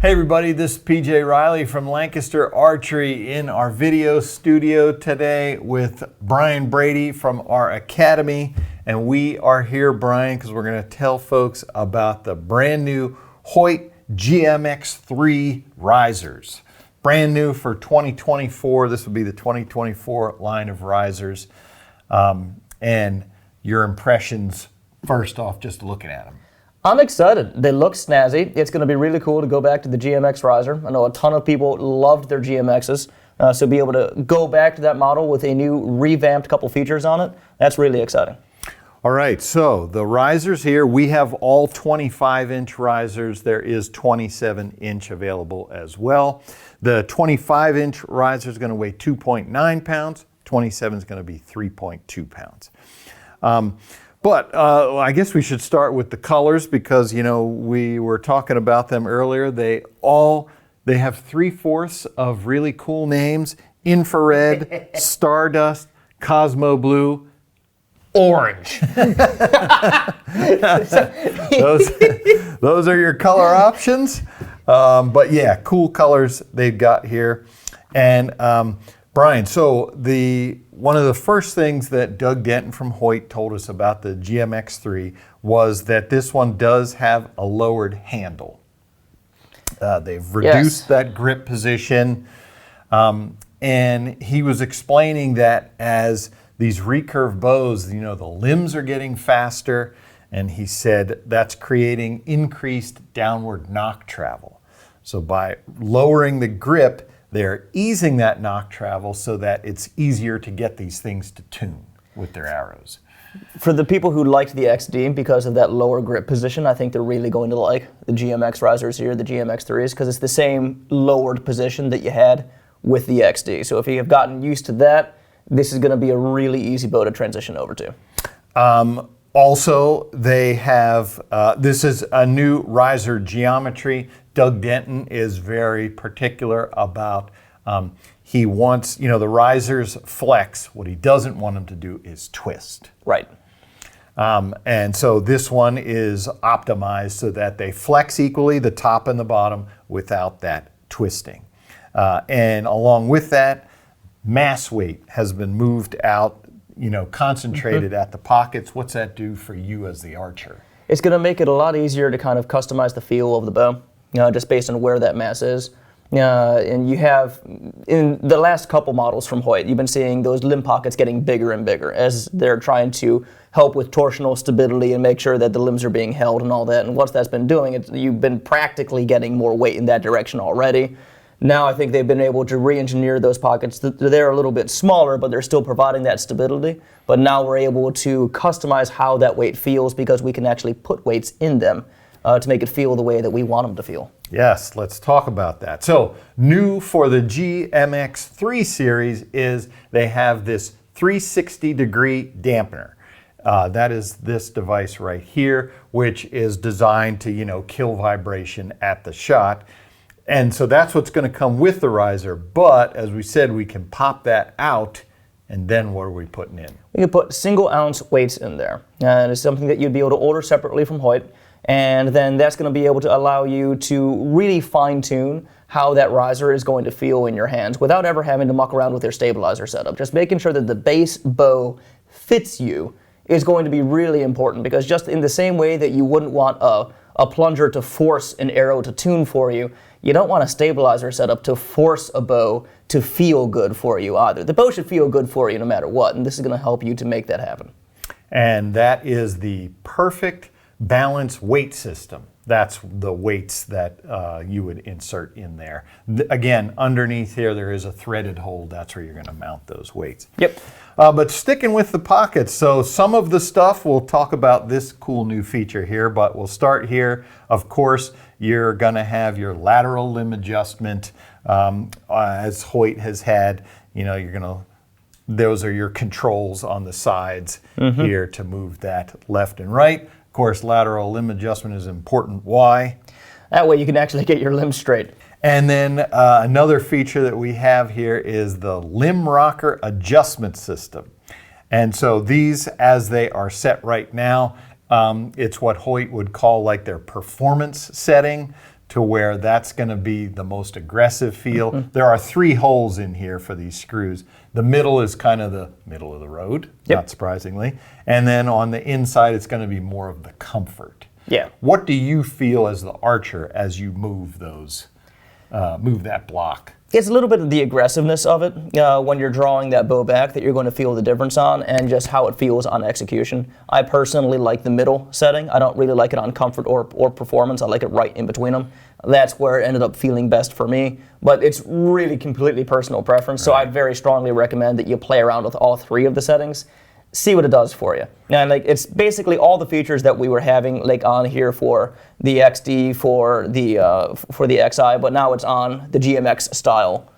Hey everybody, this is PJ Riley from Lancaster Archery in our video studio today with Brian Brady from our academy. And we are here, Brian, because we're going to tell folks about the brand new Hoyt GMX 3 risers. Brand new for 2024. This will be the 2024 line of risers. And your impressions first off, just looking at them. I'm excited. They look snazzy. It's going to be really cool to go back to the GMX riser. I know a ton of people loved their GMXs, so be able to go back to that model with a new revamped couple features on it, that's really exciting. All right, so the risers here, we have all 25-inch risers. There is 27-inch available as well. The 25-inch riser is going to weigh 2.9 pounds. 27 is going to be 3.2 pounds. But I guess we should start with the colors because, you know, we were talking about them earlier. They have 3/4 of really cool names: infrared, stardust, cosmo blue, orange. those are your color options. But yeah, cool colors they've got here. And Brian, so one of the first things that Doug Denton from Hoyt told us about the GMX3 was that this one does have a lowered handle. They've reduced that grip position, and he was explaining that as these recurve bows, you know, the limbs are getting faster, and he said that's creating increased downward nock travel. So by lowering the grip, they're easing that nock travel so that it's easier to get these things to tune with their arrows. For the people who liked the XD because of that lower grip position, I think they're really going to like the GMX risers here, the GMX3s, because it's the same lowered position that you had with the XD. So if you have gotten used to that, this is going to be a really easy bow to transition over to. Also, they have, this is a new riser geometry. Doug Denton is very particular about, he wants, you know, the risers flex. What he doesn't want them to do is twist. Right. And so this one is optimized so that they flex equally, the top and the bottom, without that twisting. And along with that, mass weight has been moved out, you know, concentrated at the pockets. What's that do for you as the archer? It's going to make it a lot easier to kind of customize the feel of the bow, just based on where that mass is. And you have, in the last couple models from Hoyt, you've been seeing those limb pockets getting bigger and bigger as they're trying to help with torsional stability and make sure that the limbs are being held and all that. And what that's been doing, you've been practically getting more weight in that direction already. Now I think they've been able to re-engineer those pockets. They're a little bit smaller, but they're still providing that stability. But now we're able to customize how that weight feels because we can actually put weights in them to make it feel the way that we want them to feel. Yes, let's talk about that. So new for the GMX 3 series is they have this 360-degree dampener. That is this device right here, which is designed to, you know, kill vibration at the shot. And so that's what's going to come with the riser. But as we said, we can pop that out. And then what are we putting in? We can put single-ounce weights in there. And it's something that you'd be able to order separately from Hoyt. And then that's going to be able to allow you to really fine-tune how that riser is going to feel in your hands without ever having to muck around with your stabilizer setup. Just making sure that the base bow fits you is going to be really important, because just in the same way that you wouldn't want a plunger to force an arrow to tune for you, you don't want a stabilizer setup to force a bow to feel good for you either. The bow should feel good for you no matter what, and this is going to help you to make that happen. And that is the perfect balance weight system. That's the weights that you would insert in there. Again, underneath here there is a threaded hole. That's where you're going to mount those weights. Yep. But sticking with the pockets, so some of the stuff, we'll talk about this cool new feature here, but we'll start here. Of course, you're going to have your lateral limb adjustment, as Hoyt has had. You know, those are your controls on the sides here to move that left and right. Of course, lateral limb adjustment is important. Why? That way you can actually get your limbs straight. And then another feature that we have here is the limb rocker adjustment system. And so these, as they are set right now, it's what Hoyt would call like their performance setting to where that's going to be the most aggressive feel. There are 3 holes in here for these screws. The middle is kind of the middle of the road, not surprisingly. And then on the inside, it's going to be more of the comfort. Yeah. What do you feel as the archer as you move those, move that block? It's a little bit of the aggressiveness of it when you're drawing that bow back that you're going to feel the difference on, and just how it feels on execution. I personally like the middle setting. I don't really like it on comfort or performance. I like it right in between them. That's where it ended up feeling best for me. But it's really completely personal preference, so I very strongly recommend that you play around with all 3 of the settings. See what it does for you. And like, it's basically all the features that we were having like on here for the XD, for the XI, but now it's on the GMX style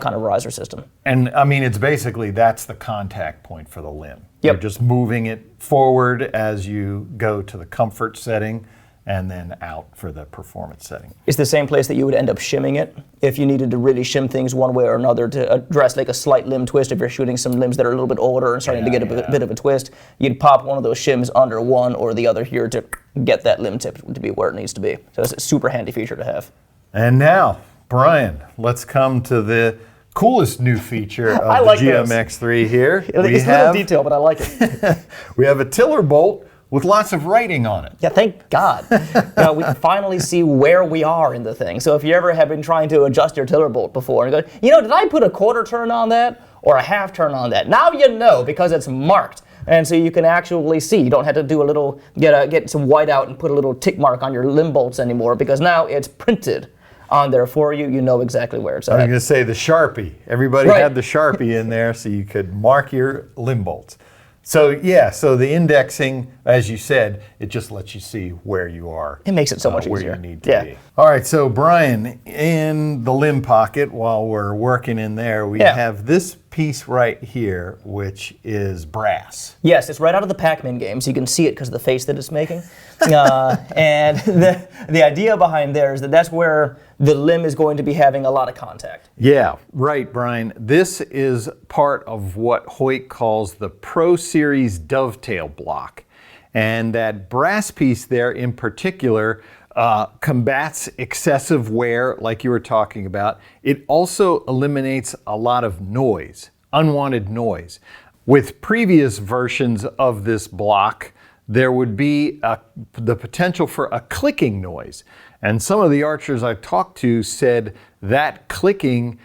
kind of riser system. And I mean, it's basically, that's the contact point for the limb. Yep. You're just moving it forward as you go to the comfort setting, and then out for the performance setting. It's the same place that you would end up shimming it if you needed to really shim things one way or another to address like a slight limb twist. If you're shooting some limbs that are a little bit older and starting to get a bit of a twist, you'd pop one of those shims under one or the other here to get that limb tip to be where it needs to be. So it's a super handy feature to have. And now, Brian, let's come to the coolest new feature of like the GMX3 here. It's a little detail, but I like it. We have a tiller bolt with lots of writing on it. Yeah, thank God. We can finally see where we are in the thing. So if you ever have been trying to adjust your tiller bolt before and go, did I put a quarter turn on that or a half turn on that? Now you know, because it's marked. And so you can actually see. You don't have to do get some white out and put a little tick mark on your limb bolts anymore, because now it's printed on there for you. You know exactly where it's at. I was going to say the Sharpie. Everybody had the Sharpie in there so you could mark your limb bolts. So yeah, so the indexing, as you said, it just lets you see where you are. It makes it so much where easier. you need to be. All right, so Brian, in the limb pocket, while we're working in there, we have this piece right here, which is brass. Yes, it's right out of the Pac-Man game, so you can see it because of the face that it's making. And the idea behind there is that that's where the limb is going to be having a lot of contact. Yeah, right, Brian. This is part of what Hoyt calls the Pro Series dovetail block. And that brass piece there in particular combats excessive wear, like you were talking about. It also eliminates a lot of noise, unwanted noise. With previous versions of this block, there would be the potential for a clicking noise. And some of the archers I talked to said that clicking,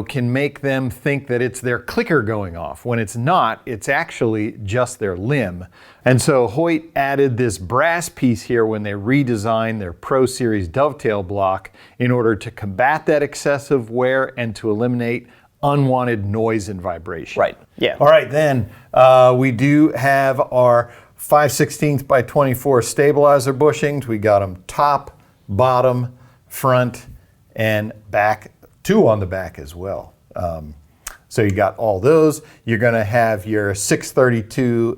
can make them think that it's their clicker going off, when it's not. It's actually just their limb. And so Hoyt added this brass piece here when they redesigned their Pro Series dovetail block in order to combat that excessive wear and to eliminate unwanted noise and vibration. Right, yeah. All right, then we do have our 5/16 by 24 stabilizer bushings. We got them top, bottom, front, and back, 2 on the back as well. So you got all those. You're going to have your 632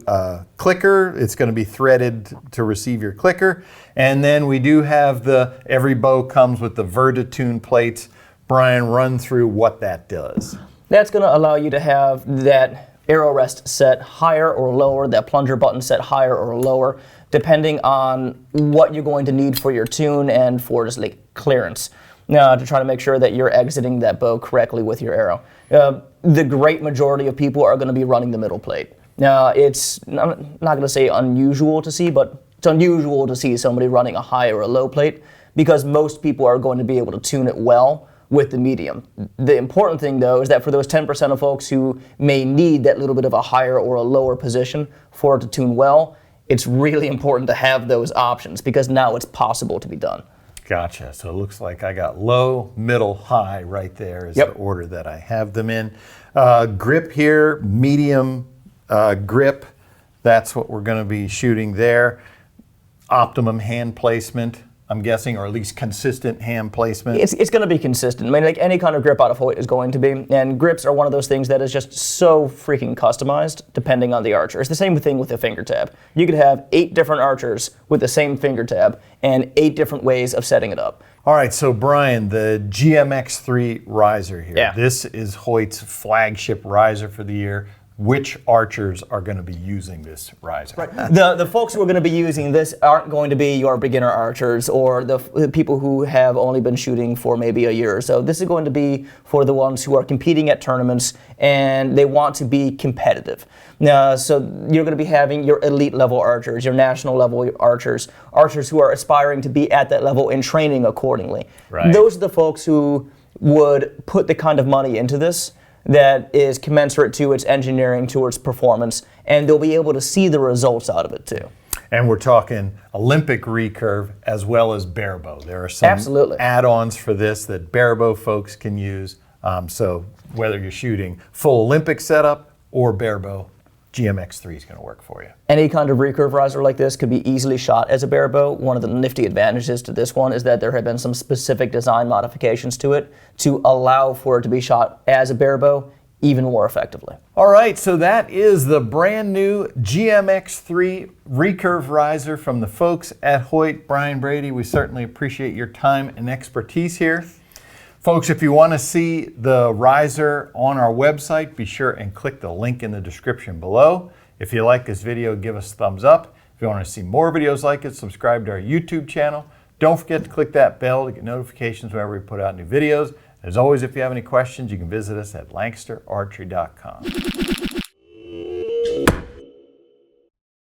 clicker. It's going to be threaded to receive your clicker. And then we do have every bow comes with the Verta tune plates. Brian, run through what that does. That's going to allow you to have that arrow rest set higher or lower, that plunger button set higher or lower, depending on what you're going to need for your tune and for just like clearance, to try to make sure that you're exiting that bow correctly with your arrow. The great majority of people are going to be running the middle plate. Now, it's I'm not going to say unusual to see, but it's unusual to see somebody running a high or a low plate, because most people are going to be able to tune it well with the medium. The important thing, though, is that for those 10% of folks who may need that little bit of a higher or a lower position for it to tune well, it's really important to have those options, because now it's possible to be done. Gotcha. So it looks like I got low, middle, high right there is the order that I have them in. Grip here, medium grip. That's what we're going to be shooting there. Optimum hand placement, I'm guessing, or at least consistent hand placement. It's going to be consistent. I mean, like any kind of grip out of Hoyt is going to be. And grips are one of those things that is just so freaking customized depending on the archer. It's the same thing with the finger tab. You could have 8 different archers with the same finger tab and 8 different ways of setting it up. All right, so Brian, the GMX3 riser here. Yeah. This is Hoyt's flagship riser for the year. which archers are going to be using this riser. Right. The folks who are going to be using this aren't going to be your beginner archers or the people who have only been shooting for maybe a year or so. This is going to be for the ones who are competing at tournaments and they want to be competitive. So you're going to be having your elite level archers, your national level archers, archers who are aspiring to be at that level and training accordingly. Right. Those are the folks who would put the kind of money into this that is commensurate to its engineering, to its performance, and they'll be able to see the results out of it too. And we're talking Olympic recurve as well as barebow. There are some Absolutely. add-ons for this that barebow folks can use. So whether you're shooting full Olympic setup or barebow, GMX3 is going to work for you. Any kind of recurve riser like this could be easily shot as a barebow. One of the nifty advantages to this one is that there have been some specific design modifications to it to allow for it to be shot as a barebow even more effectively. All right, so that is the brand new GMX3 recurve riser from the folks at Hoyt. Brian Brady, we certainly appreciate your time and expertise here. Folks, if you want to see the riser on our website, be sure and click the link in the description below. If you like this video, give us a thumbs up. If you want to see more videos like it, subscribe to our YouTube channel. Don't forget to click that bell to get notifications whenever we put out new videos. As always, if you have any questions, you can visit us at LancasterArchery.com.